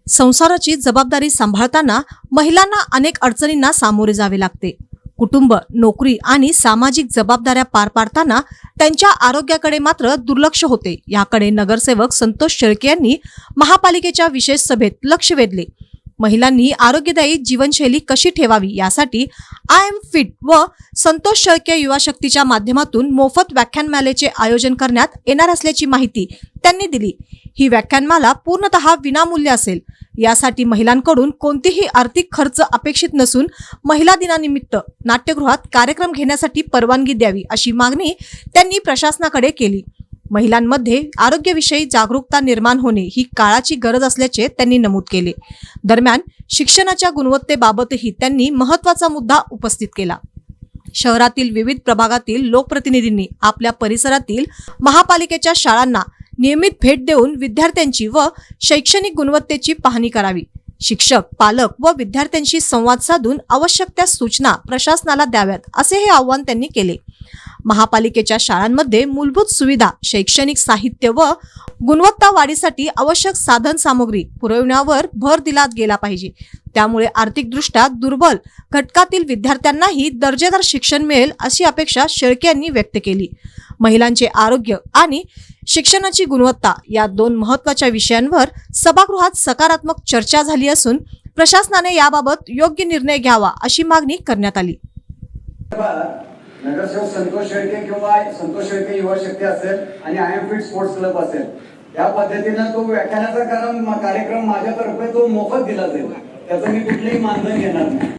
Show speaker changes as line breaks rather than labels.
संसाराची जबाबदारी सांभाळताना महिलांना अनेक अडचणींना सामोरे जावे लागते। कुटुंब, नोकरी आणि सामाजिक जबाबदाऱ्या पार पाडताना त्यांच्या आरोग्याकडे मात्र दुर्लक्ष होते। याकडे नगरसेवक संतोष शेळके यांनी महापालिकेच्या विशेष सभेत लक्ष वेधले। महिलांनी आरोग्यदायी जीवनशैली कशी ठेवावी यासाठी आय एम फिट व संतोष शेळके युवा शक्तीच्या माध्यमातून मोफत व्याख्यानमालेचे आयोजन करण्यात येणार असल्याची माहिती त्यांनी दिली। ही व्याख्यानमाला पूर्णतः विनामूल्य असेल। यासाठी महिलांकडून कोणतीही आर्थिक खर्च अपेक्षित नसून महिला दिनानिमित्त नाट्यगृहात कार्यक्रम घेण्यासाठी परवानगी द्यावी अशी मागणी त्यांनी प्रशासनाकडे केली। महिलांमध्ये आरोग्याविषयी जागरूकता निर्माण होणे ही काळाची गरज असल्याचे त्यांनी नमूद केले। दरम्यान शिक्षणाच्या गुणवत्तेबाबतही त्यांनी महत्त्वाचा मुद्दा उपस्थित केला। शहरातील विविध प्रभागातील लोकप्रतिनिधींनी आपल्या परिसरातील महापालिकेच्या शाळांना नियमित भेट देऊन विद्यार्थ्यांची व शैक्षणिक गुणवत्तेची पाहणी करावी। शिक्षक, पालक व विद्यार्थ्यांशी संवाद साधून आवश्यक त्या सूचना प्रशासनाला द्याव्यात असे हे आवाहन त्यांनी केले। महापालिकेच्या शाळांमध्ये मूलभूत सुविधा, शैक्षणिक साहित्य व गुणवत्ता वाढीसाठी आवश्यक साधन सामग्री पुरवण्यावर भर दिला गेला पाहिजे। त्यामुळे आर्थिकदृष्ट्या दुर्बल घटकातील विद्यार्थ्यांनाही दर्जेदार शिक्षण मिळेल अशी अपेक्षा शेळके यांनी व्यक्त केली। महिलांचे आरोग्य आणि शिक्षणाची गुणवत्ता या दोन महत्त्वाच्या विषयांवर सभागृहात सकारात्मक चर्चा झाली असून प्रशासनाने याबाबत योग्य निर्णय घ्यावा अशी मागणी करण्यात आली।
नगरसेवक संतोष शेळके किंवा संतोष शेळके युवा शक्ती असेल आणि I am fit sports club असेल, या पद्धतीने तो व्याख्यानाचा कार्यक्रम माझ्यातर्फे तो मोफत दिला जाईल। त्याचं मी कुठलेही मानधन घेणार नाही।